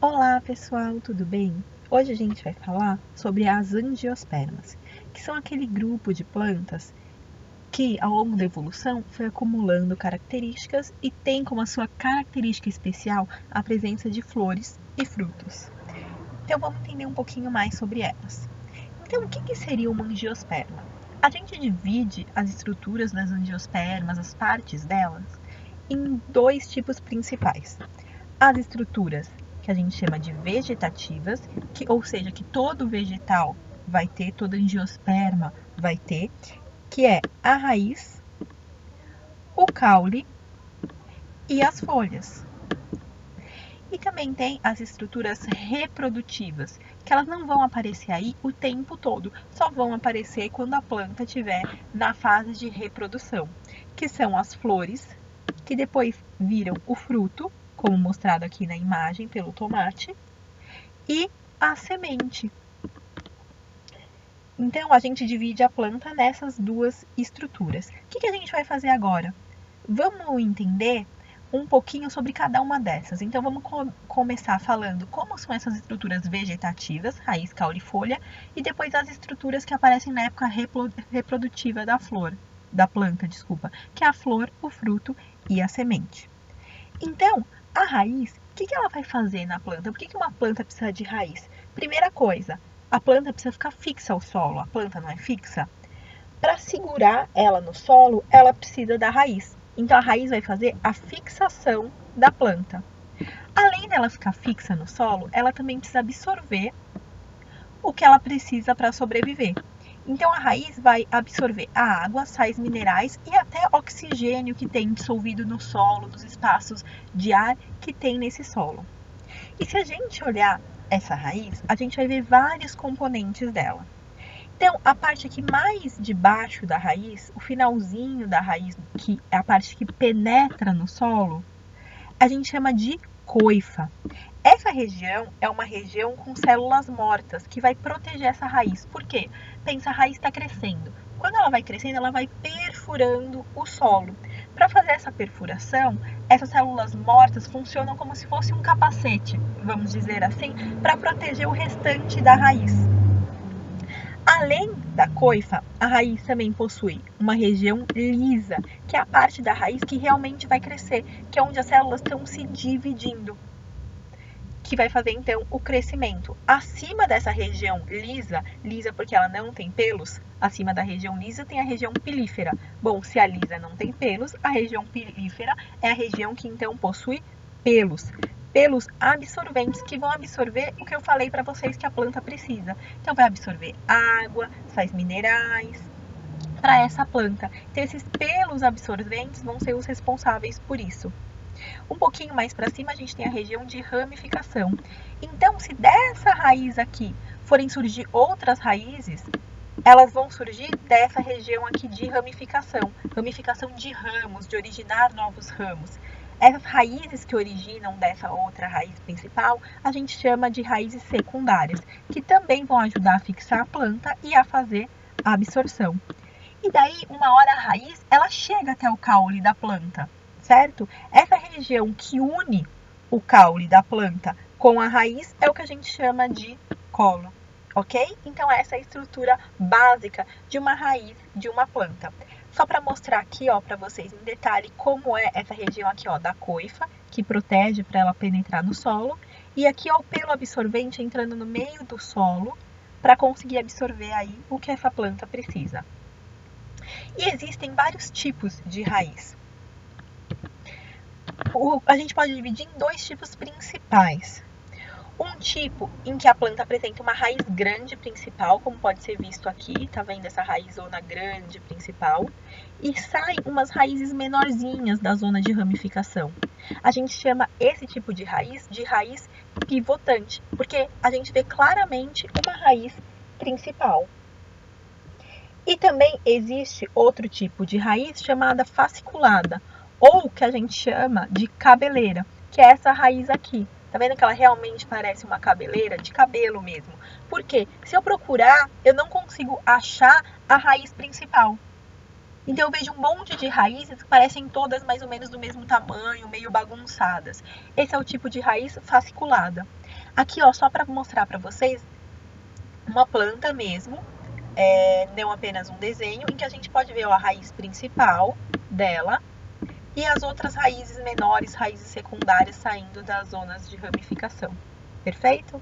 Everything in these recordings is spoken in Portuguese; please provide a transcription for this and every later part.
Olá pessoal, tudo bem? Hoje a gente vai falar sobre as angiospermas, que são aquele grupo de plantas que ao longo da evolução foi acumulando características e tem como a sua característica especial a presença de flores e frutos. Então vamos entender um pouquinho mais sobre elas. Então o que seria uma angiosperma? A gente divide as estruturas das angiospermas, as partes delas, em dois tipos principais: as estruturas que a gente chama de vegetativas, ou seja, que todo vegetal vai ter, toda angiosperma vai ter, que é a raiz, o caule e as folhas. E também tem as estruturas reprodutivas, que elas não vão aparecer aí o tempo todo, só vão aparecer quando a planta estiver na fase de reprodução, que são as flores, que depois viram o fruto, como mostrado aqui na imagem pelo tomate, e a semente. Então, a gente divide a planta nessas duas estruturas. O que a gente vai fazer agora? Vamos entender um pouquinho sobre cada uma dessas. Então, vamos começar falando como são essas estruturas vegetativas, raiz, caule e folha, e depois as estruturas que aparecem na época reprodutiva da planta, que é a flor, o fruto e a semente. Então, a raiz, o que ela vai fazer na planta? Por que uma planta precisa de raiz? Primeira coisa, a planta precisa ficar fixa ao solo. A planta não é fixa? Para segurar ela no solo, ela precisa da raiz. Então, a raiz vai fazer a fixação da planta. Além dela ficar fixa no solo, ela também precisa absorver o que ela precisa para sobreviver. Então, a raiz vai absorver a água, sais minerais e até oxigênio que tem dissolvido no solo, nos espaços de ar que tem nesse solo. E se a gente olhar essa raiz, a gente vai ver vários componentes dela. Então, a parte aqui mais de baixo da raiz, o finalzinho da raiz, que é a parte que penetra no solo, a gente chama de coifa. Essa região é uma região com células mortas que vai proteger essa raiz. Por quê? Pensa, a raiz está crescendo. Quando ela vai crescendo, ela vai perfurando o solo. Para fazer essa perfuração, essas células mortas funcionam como se fosse um capacete, vamos dizer assim, para proteger o restante da raiz. Além da coifa, a raiz também possui uma região lisa, que é a parte da raiz que realmente vai crescer, que é onde as células estão se dividindo, que vai fazer então o crescimento. Acima dessa região lisa, lisa porque ela não tem pelos, acima da região lisa tem a região pilífera. Bom, se a lisa não tem pelos, a região pilífera é a região que então possui pelos. Pelos absorventes que vão absorver o que eu falei para vocês que a planta precisa. Então, vai absorver água, sais minerais para essa planta. Então, esses pelos absorventes vão ser os responsáveis por isso. Um pouquinho mais para cima, a gente tem a região de ramificação. Então, se dessa raiz aqui forem surgir outras raízes, elas vão surgir dessa região aqui de ramificação. Ramificação de ramos, de originar novos ramos. Essas raízes que originam dessa outra raiz principal, a gente chama de raízes secundárias, que também vão ajudar a fixar a planta e a fazer a absorção. E daí, uma hora a raiz, ela chega até o caule da planta, certo? Essa região que une o caule da planta com a raiz é o que a gente chama de colo, ok? Então, essa é a estrutura básica de uma raiz de uma planta. Só para mostrar aqui, ó, para vocês em detalhe como é essa região aqui, ó, da coifa, que protege para ela penetrar no solo, e aqui ó, o pelo absorvente entrando no meio do solo para conseguir absorver aí o que essa planta precisa. E existem vários tipos de raiz. A gente pode dividir em dois tipos principais. Um tipo em que a planta apresenta uma raiz grande principal, como pode ser visto aqui, tá vendo essa raizona grande principal? E saem umas raízes menorzinhas da zona de ramificação. A gente chama esse tipo de raiz pivotante, porque a gente vê claramente uma raiz principal. E também existe outro tipo de raiz chamada fasciculada, ou que a gente chama de cabeleira, que é essa raiz aqui. Tá vendo que ela realmente parece uma cabeleira de cabelo mesmo? Porque se eu procurar, eu não consigo achar a raiz principal. Então eu vejo um monte de raízes que parecem todas mais ou menos do mesmo tamanho, meio bagunçadas. Esse é o tipo de raiz fasciculada. Aqui, ó, só para mostrar para vocês uma planta mesmo, não apenas um desenho, em que a gente pode ver, ó, a raiz principal dela e as outras raízes menores, raízes secundárias saindo das zonas de ramificação. Perfeito?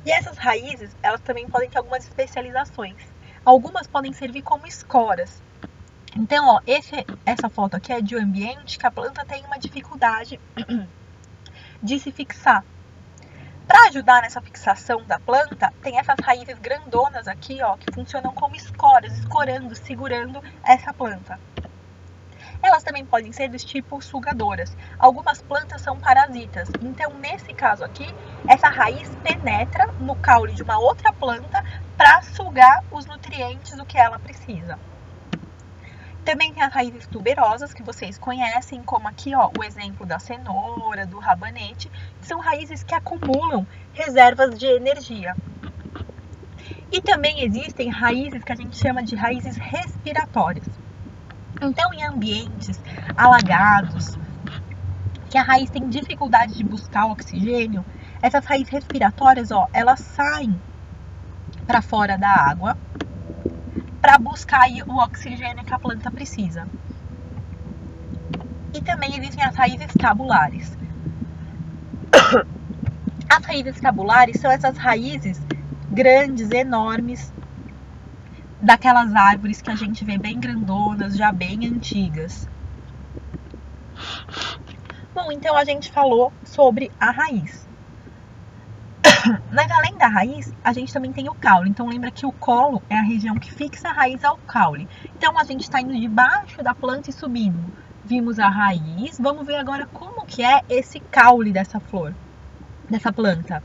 E essas raízes, elas também podem ter algumas especializações. Algumas podem servir como escoras. Então, ó, essa foto aqui é de um ambiente que a planta tem uma dificuldade de se fixar. Para ajudar nessa fixação da planta, tem essas raízes grandonas aqui, ó, que funcionam como escoras, escorando, segurando essa planta. Elas também podem ser dos tipos sugadoras. Algumas plantas são parasitas. Então, nesse caso aqui, essa raiz penetra no caule de uma outra planta para sugar os nutrientes do que ela precisa. Também tem as raízes tuberosas, que vocês conhecem, como aqui, ó, o exemplo da cenoura, do rabanete, que são raízes que acumulam reservas de energia. E também existem raízes que a gente chama de raízes respiratórias. Então, em ambientes alagados, que a raiz tem dificuldade de buscar oxigênio, essas raízes respiratórias, ó, elas saem para fora da água para buscar o oxigênio que a planta precisa. E também existem as raízes tabulares. As raízes tabulares são essas raízes grandes, enormes, daquelas árvores que a gente vê bem grandonas, já bem antigas. Bom, então a gente falou sobre a raiz. Mas além da raiz, a gente também tem o caule. Então lembra que o colo é a região que fixa a raiz ao caule. Então a gente está indo debaixo da planta e subindo. Vimos a raiz, vamos ver agora como que é esse caule dessa flor, dessa planta.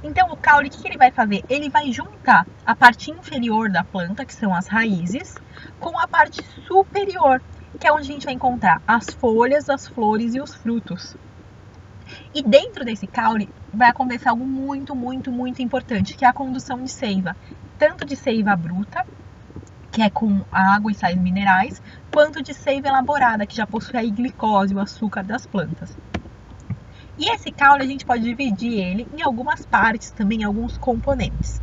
Então o caule, o que ele vai fazer? Ele vai juntar a parte inferior da planta, que são as raízes, com a parte superior, que é onde a gente vai encontrar as folhas, as flores e os frutos. E dentro desse caule vai acontecer algo muito, muito, muito importante, que é a condução de seiva. Tanto de seiva bruta, que é com água e sais minerais, quanto de seiva elaborada, que já possui a glicose, o açúcar das plantas. E esse caule a gente pode dividir ele em algumas partes, também em alguns componentes.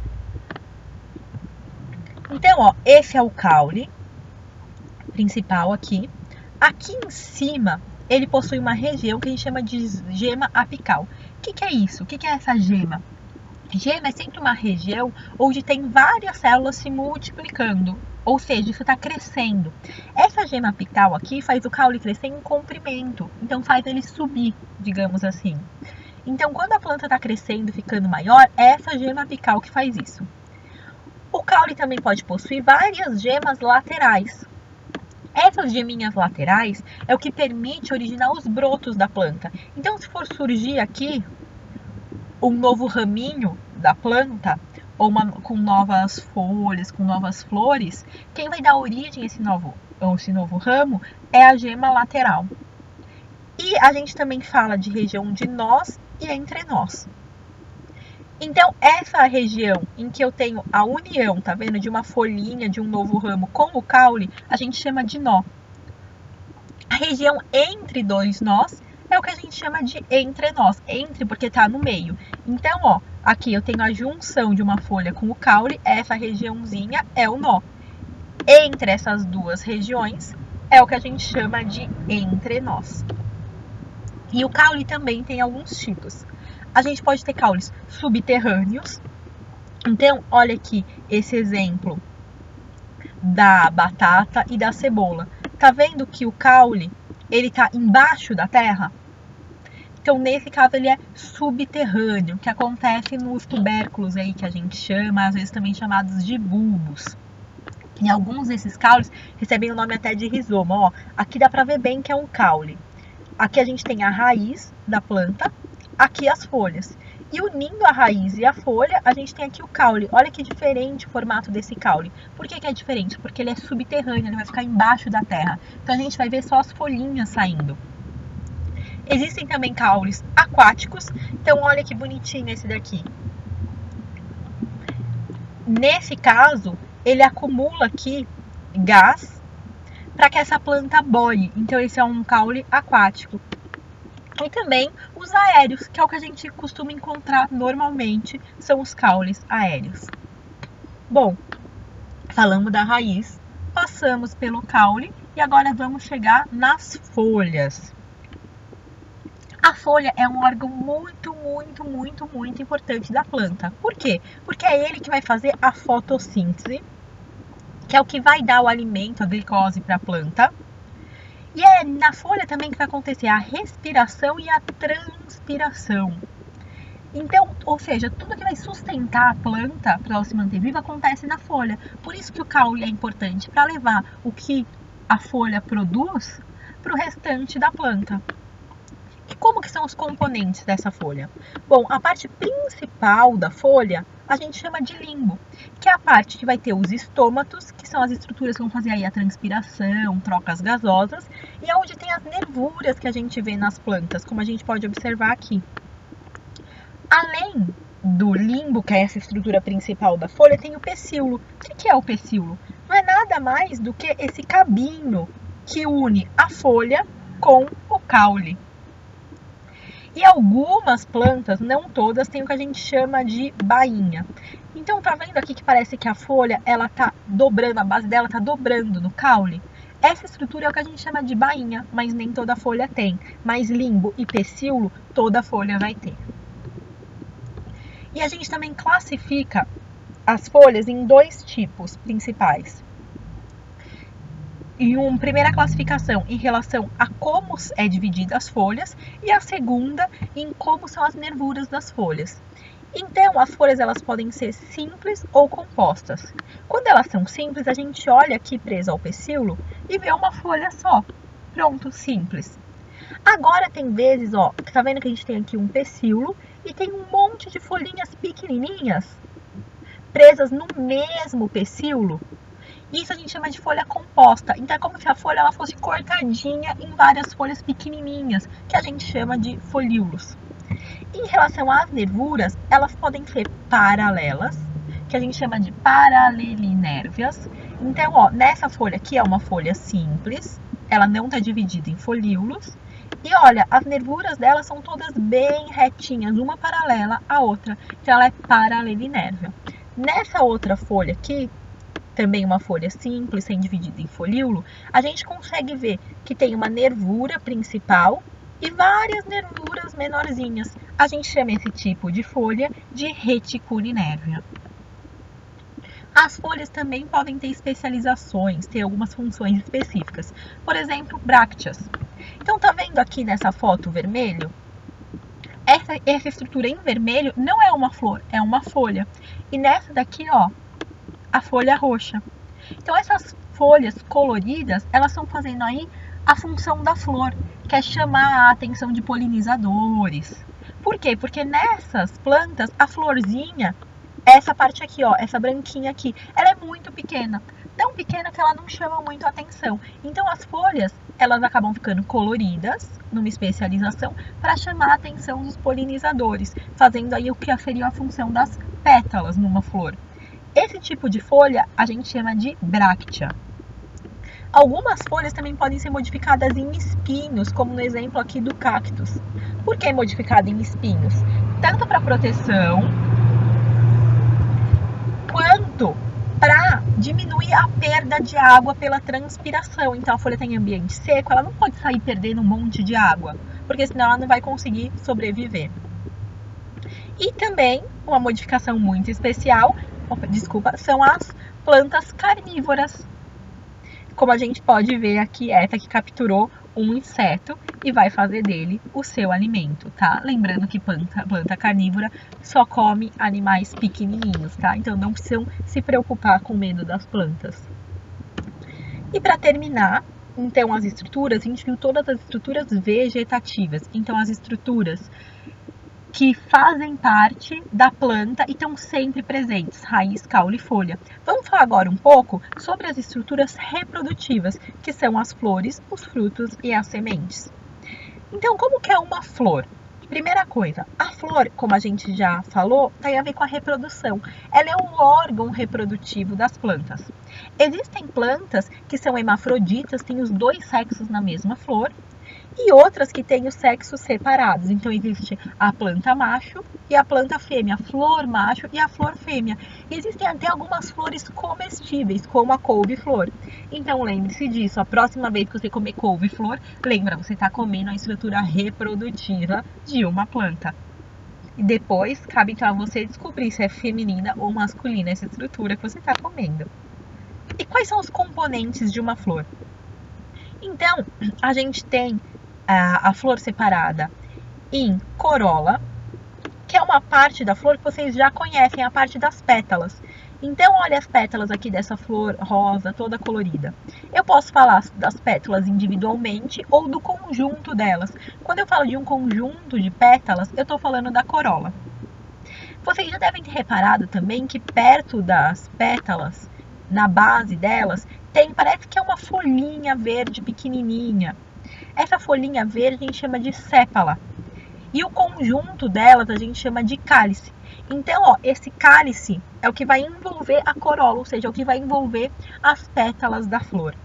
Então, ó, esse é o caule principal aqui. Aqui em cima, ele possui uma região que a gente chama de gema apical. O que é isso? O que é essa gema? Gema é sempre uma região onde tem várias células se multiplicando, ou seja, isso está crescendo. Essa gema apical aqui faz o caule crescer em comprimento, então faz ele subir, digamos assim. Então, quando a planta está crescendo, ficando maior, é essa gema apical que faz isso. O caule também pode possuir várias gemas laterais. Essas geminhas laterais é o que permite originar os brotos da planta. Então, se for surgir aqui um novo raminho da planta, ou com novas folhas, com novas flores, quem vai dar origem a esse novo ramo é a gema lateral. E a gente também fala de região de nós e entrenós. Então, essa região em que eu tenho a união, tá vendo, de uma folhinha, de um novo ramo com o caule, a gente chama de nó. A região entre dois nós é o que a gente chama de entrenós. Entre porque tá no meio. Então, ó, aqui eu tenho a junção de uma folha com o caule, essa regiãozinha é o nó. Entre essas duas regiões é o que a gente chama de entrenós. E o caule também tem alguns tipos. A gente pode ter caules subterrâneos. Então, olha aqui esse exemplo da batata e da cebola. Tá vendo que o caule, ele tá embaixo da terra? Então, nesse caso, ele é subterrâneo, que acontece nos tubérculos aí que a gente chama, às vezes também chamados de bulbos. E alguns desses caules recebem o nome até de rizoma. Ó, aqui dá pra ver bem que é um caule. Aqui a gente tem a raiz da planta, aqui as folhas. E unindo a raiz e a folha, a gente tem aqui o caule. Olha que diferente o formato desse caule. Por que é diferente? Porque ele é subterrâneo, ele vai ficar embaixo da terra. Então a gente vai ver só as folhinhas saindo. Existem também caules aquáticos. Então olha que bonitinho esse daqui. Nesse caso, ele acumula aqui gás para que essa planta boie. Então esse é um caule aquático. E também os aéreos, que é o que a gente costuma encontrar normalmente, são os caules aéreos. Bom, falamos da raiz, passamos pelo caule e agora vamos chegar nas folhas. A folha é um órgão muito importante da planta. Por quê? Porque é ele que vai fazer a fotossíntese, que é o que vai dar o alimento, a glicose para a planta. E é na folha também que vai acontecer a respiração e a transpiração. Então, ou seja, tudo que vai sustentar a planta para ela se manter viva acontece na folha. Por isso que o caule é importante, para levar o que a folha produz para o restante da planta. E como que são os componentes dessa folha? Bom, a parte principal da folha a gente chama de limbo, que é a parte que vai ter os estômatos, que são as estruturas que vão fazer aí a transpiração, trocas gasosas, e é onde tem as nervuras que a gente vê nas plantas, como a gente pode observar aqui. Além do limbo, que é essa estrutura principal da folha, tem o pecíolo. O que é o pecíolo? Não é nada mais do que esse cabinho que une a folha com o caule. E algumas plantas, não todas, têm o que a gente chama de bainha. Então, tá vendo aqui que parece que a folha, ela tá dobrando, a base dela tá dobrando no caule? Essa estrutura é o que a gente chama de bainha, mas nem toda folha tem. Mas limbo e pecíolo, toda folha vai ter. E a gente também classifica as folhas em dois tipos principais. E uma primeira classificação em relação a como é dividida as folhas e a segunda em como são as nervuras das folhas. Então, as folhas elas podem ser simples ou compostas. Quando elas são simples, a gente olha aqui presa ao pecíolo e vê uma folha só. Pronto, simples. Agora tem vezes, ó, tá vendo que a gente tem aqui um pecíolo e tem um monte de folhinhas pequenininhas presas no mesmo pecíolo. Isso a gente chama de folha composta. Então é como se a folha ela fosse cortadinha em várias folhas pequenininhas, que a gente chama de folíolos. Em relação às nervuras, elas podem ser paralelas, que a gente chama de paralelinérvias. Então, ó, nessa folha aqui é uma folha simples, ela não está dividida em folíolos. E olha, as nervuras dela são todas bem retinhas, uma paralela à outra. Então ela é paralelinérvia. Nessa outra folha aqui, também uma folha simples, sem dividida em folíolo, a gente consegue ver que tem uma nervura principal e várias nervuras menorzinhas. A gente chama esse tipo de folha de reticulinérvia. As folhas também podem ter especializações, ter algumas funções específicas. Por exemplo, brácteas. Então, tá vendo aqui nessa foto vermelho? Essa estrutura em vermelho não é uma flor, é uma folha. E nessa daqui, ó, a folha roxa. Então, essas folhas coloridas, elas estão fazendo aí a função da flor, que é chamar a atenção de polinizadores. Por quê? Porque nessas plantas, a florzinha, essa parte aqui, ó, essa branquinha aqui, ela é muito pequena. Tão pequena que ela não chama muito a atenção. Então, as folhas, elas acabam ficando coloridas, numa especialização, para chamar a atenção dos polinizadores, fazendo aí o que seria a função das pétalas numa flor. Esse tipo de folha a gente chama de bráctea. Algumas folhas também podem ser modificadas em espinhos, como no exemplo aqui do cactus. Por que modificada em espinhos? Tanto para proteção, quanto para diminuir a perda de água pela transpiração. Então a folha está em ambiente seco, ela não pode sair perdendo um monte de água, porque senão ela não vai conseguir sobreviver. E também, uma modificação muito especial, são as plantas carnívoras. Como a gente pode ver aqui, essa que capturou um inseto e vai fazer dele o seu alimento, tá? Lembrando que planta carnívora só come animais pequenininhos, tá? Então não precisam se preocupar com medo das plantas. E para terminar, então as estruturas, a gente viu todas as estruturas vegetativas. Então as estruturas que fazem parte da planta e estão sempre presentes, raiz, caule e folha. Vamos falar agora um pouco sobre as estruturas reprodutivas, que são as flores, os frutos e as sementes. Então, como que é uma flor? Primeira coisa, a flor, como a gente já falou, tem a ver com a reprodução. Ela é um órgão reprodutivo das plantas. Existem plantas que são hermafroditas, têm os dois sexos na mesma flor. e outras que têm os sexos separados. Então existe a planta macho e a planta fêmea, a flor macho e a flor fêmea. E existem até algumas flores comestíveis, como a couve-flor. Então lembre-se disso, a próxima vez que você comer couve-flor, lembra, você está comendo a estrutura reprodutiva de uma planta. E depois, cabe então a você descobrir se é feminina ou masculina essa estrutura que você está comendo. E quais são os componentes de uma flor? Então, a gente tem a flor separada em corola, que é uma parte da flor que vocês já conhecem, a parte das pétalas. Então, olha as pétalas aqui dessa flor rosa, toda colorida. Eu posso falar das pétalas individualmente ou do conjunto delas. Quando eu falo de um conjunto de pétalas, eu estou falando da corola. Vocês já devem ter reparado também que perto das pétalas, na base delas, parece que é uma folhinha verde pequenininha. Essa folhinha verde a gente chama de sépala. E o conjunto delas a gente chama de cálice. Então, ó, esse cálice é o que vai envolver a corola, ou seja, é o que vai envolver as pétalas da flor.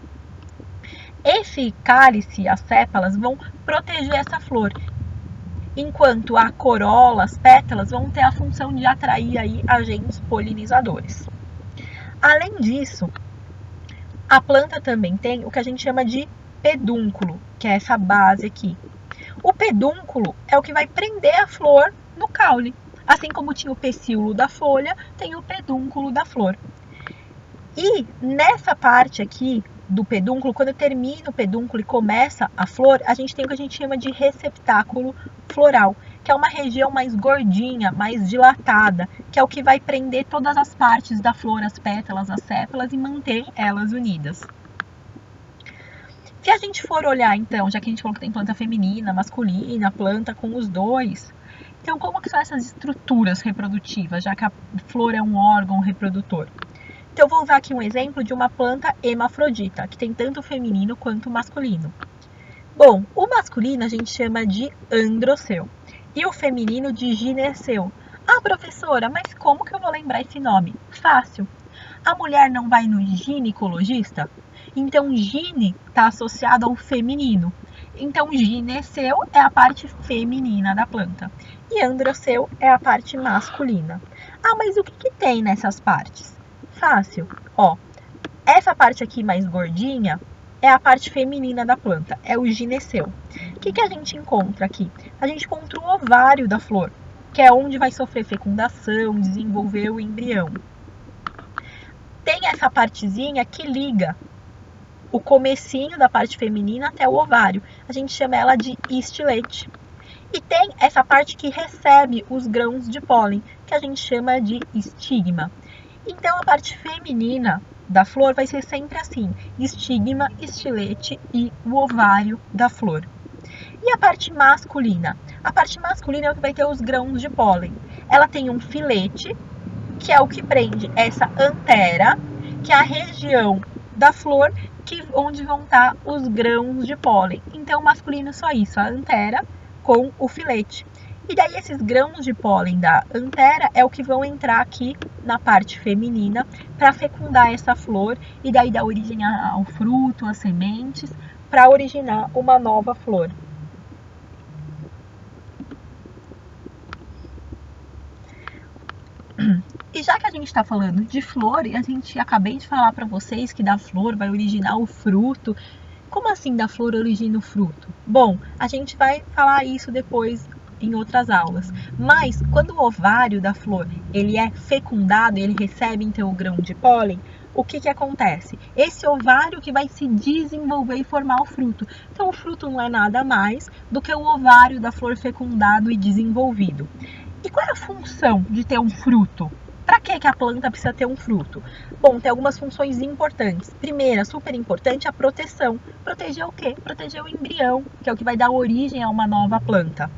Esse cálice, as sépalas, vão proteger essa flor, enquanto a corola, as pétalas, vão ter a função de atrair aí agentes polinizadores. Além disso, a planta também tem o que a gente chama de pedúnculo, que é essa base aqui. O pedúnculo é o que vai prender a flor no caule. Assim como tinha o pecíolo da folha, tem o pedúnculo da flor. E nessa parte aqui do pedúnculo, quando termina o pedúnculo e começa a flor, a gente tem o que a gente chama de receptáculo floral, que é uma região mais gordinha, mais dilatada, que é o que vai prender todas as partes da flor, as pétalas, as sépalas e manter elas unidas. Se a gente for olhar, então, já que a gente falou que tem planta feminina, masculina, planta com os dois, então como que são essas estruturas reprodutivas, já que a flor é um órgão reprodutor? Então eu vou usar aqui um exemplo de uma planta hermafrodita, que tem tanto feminino quanto masculino. Bom, o masculino a gente chama de androceu e o feminino de gineceu. Ah, professora, mas como que eu vou lembrar esse nome? Fácil. A mulher não vai no ginecologista? Então, gine está associado ao feminino. Então, gineceu é a parte feminina da planta. E androceu é a parte masculina. Ah, mas o que tem nessas partes? Fácil. Ó, essa parte aqui mais gordinha é a parte feminina da planta, é o gineceu. O que a gente encontra aqui? A gente encontra o ovário da flor, que é onde vai sofrer fecundação, desenvolver o embrião. Tem essa partezinha que liga o comecinho da parte feminina até o ovário. A gente chama ela de estilete. E tem essa parte que recebe os grãos de pólen, que a gente chama de estigma. Então, a parte feminina da flor vai ser sempre assim: estigma, estilete e o ovário da flor. E a parte masculina? A parte masculina é o que vai ter os grãos de pólen. Ela tem um filete, que é o que prende essa antera, que é a região da flor onde vão estar os grãos de pólen. Então, o masculino é só isso, a antera com o filete. E daí esses grãos de pólen da antera é o que vão entrar aqui na parte feminina para fecundar essa flor e daí dar origem ao fruto, às sementes, para originar uma nova flor. E já que a gente está falando de flor, e a gente acabei de falar para vocês que da flor vai originar o fruto. Como assim da flor origina o fruto? Bom, a gente vai falar isso depois em outras aulas. Mas quando o ovário da flor ele é fecundado, ele recebe então o grão de pólen, o que acontece? Esse ovário que vai se desenvolver e formar o fruto. Então o fruto não é nada mais do que o ovário da flor fecundado e desenvolvido. E qual é a função de ter um fruto? Para que a planta precisa ter um fruto? Bom, tem algumas funções importantes. Primeira, super importante, a proteção. Proteger o quê? Proteger o embrião, que é o que vai dar origem a uma nova planta.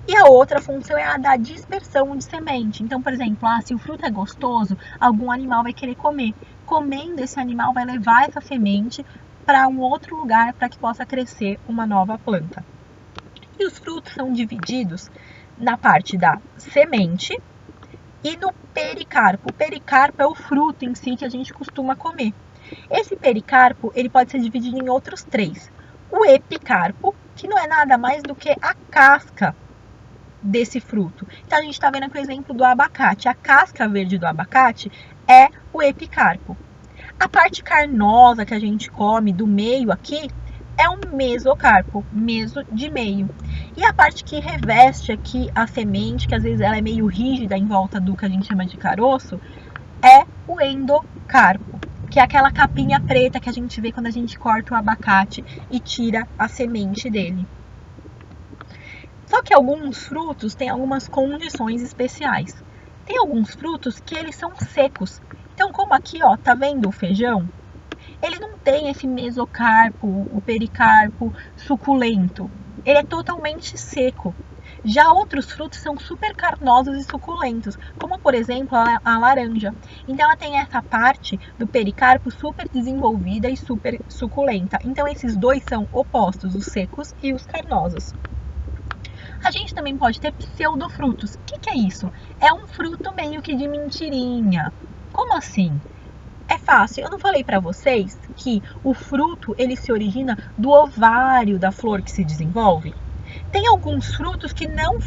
E a outra função é a da dispersão de semente. Então, por exemplo, se o fruto é gostoso, algum animal vai querer comer. Comendo, esse animal vai levar essa semente para um outro lugar para que possa crescer uma nova planta. E os frutos são divididos na parte da semente e no pericarpo. O pericarpo é o fruto em si que a gente costuma comer. Esse pericarpo ele pode ser dividido em outros três: o epicarpo, que não é nada mais do que a casca desse fruto. Então a gente está vendo aqui o exemplo do abacate. A casca verde do abacate é o epicarpo. A parte carnosa que a gente come do meio aqui é um mesocarpo, meso de meio. E a parte que reveste aqui a semente, que às vezes ela é meio rígida em volta do que a gente chama de caroço, é o endocarpo, que é aquela capinha preta que a gente vê quando a gente corta o abacate e tira a semente dele. Só que alguns frutos têm algumas condições especiais. Tem alguns frutos que eles são secos. Então, como aqui, ó, tá vendo o feijão? Ele não tem esse mesocarpo, o pericarpo suculento. Ele é totalmente seco. Já outros frutos são super carnosos e suculentos, como por exemplo a laranja. Então ela tem essa parte do pericarpo super desenvolvida e super suculenta. Então esses dois são opostos, os secos e os carnosos. A gente também pode ter pseudofrutos. O que é isso? É um fruto meio que de mentirinha. Como assim? É fácil. Eu não falei para vocês que o fruto ele se origina do ovário da flor que se desenvolve? Tem alguns frutos que não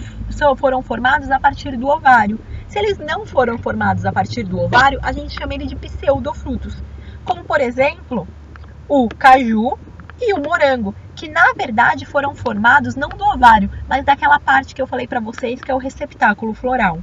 foram formados a partir do ovário. Se eles não foram formados a partir do ovário, a gente chama ele de pseudofrutos. Como, por exemplo, o caju e o morango, que na verdade foram formados não do ovário, mas daquela parte que eu falei para vocês, que é o receptáculo floral.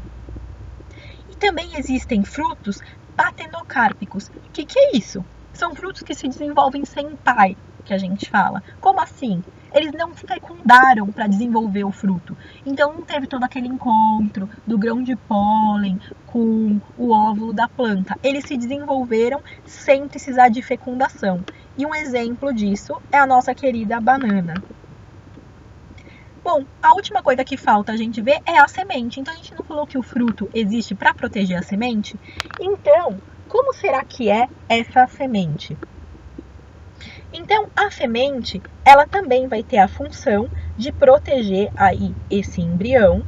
E também existem frutos patenocárpicos. O que é isso? São frutos que se desenvolvem sem pai, que a gente fala. Como assim? Eles não fecundaram para desenvolver o fruto. Então não teve todo aquele encontro do grão de pólen com o óvulo da planta. Eles se desenvolveram sem precisar de fecundação. E um exemplo disso é a nossa querida banana. Bom, a última coisa que falta a gente ver é a semente. Então a gente não falou que o fruto existe para proteger a semente? Então, como será que é essa semente? Então, a semente, ela também vai ter a função de proteger aí esse embrião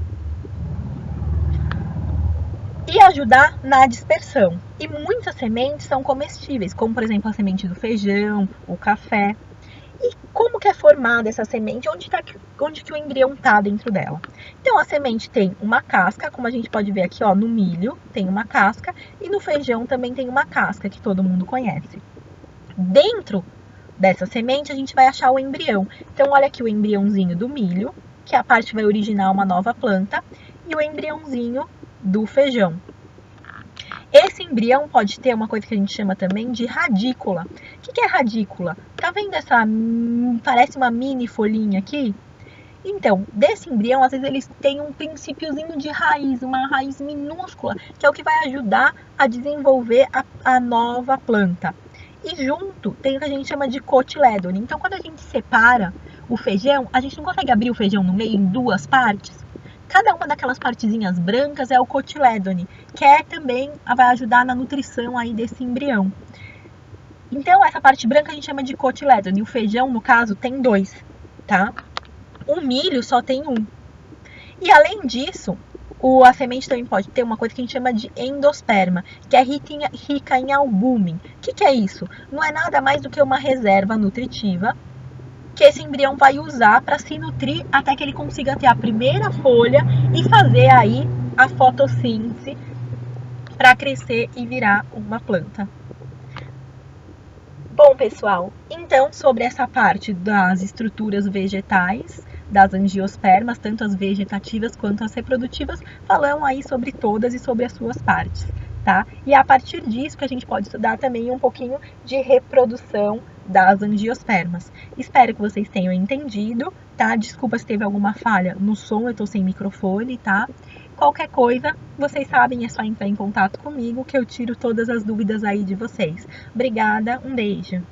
e ajudar na dispersão. E muitas sementes são comestíveis, como por exemplo a semente do feijão, o café. E como que é formada essa semente? Onde que o embrião está dentro dela? Então, a semente tem uma casca, como a gente pode ver aqui, ó, no milho tem uma casca e no feijão também tem uma casca que todo mundo conhece. Dentro dessa semente a gente vai achar o embrião. Então olha aqui o embriãozinho do milho, que é a parte que vai originar uma nova planta, e o embriãozinho do feijão. Esse embrião pode ter uma coisa que a gente chama também de radícula. O que é radícula? Tá vendo essa, parece uma mini folhinha aqui? Então, desse embrião, às vezes eles têm um princípiozinho de raiz, uma raiz minúscula, que é o que vai ajudar a desenvolver a nova planta. E junto tem o que a gente chama de cotilédone. Então, quando a gente separa o feijão, a gente não consegue abrir o feijão no meio em duas partes. Cada uma daquelas partezinhas brancas é o cotilédone, que também vai ajudar na nutrição aí desse embrião. Então, essa parte branca a gente chama de cotilédone. O feijão, no caso, tem dois, tá? O milho só tem um. E além disso, a semente também pode ter uma coisa que a gente chama de endosperma, que é rica em albúmen. O que é isso? Não é nada mais do que uma reserva nutritiva que esse embrião vai usar para se nutrir até que ele consiga ter a primeira folha e fazer aí a fotossíntese para crescer e virar uma planta. Bom, pessoal, então sobre essa parte das estruturas vegetais, das angiospermas, tanto as vegetativas quanto as reprodutivas, falamos aí sobre todas e sobre as suas partes, tá? E é a partir disso que a gente pode estudar também um pouquinho de reprodução das angiospermas. Espero que vocês tenham entendido, tá? Desculpa se teve alguma falha no som, eu tô sem microfone, tá? Qualquer coisa, vocês sabem, é só entrar em contato comigo que eu tiro todas as dúvidas aí de vocês. Obrigada, um beijo!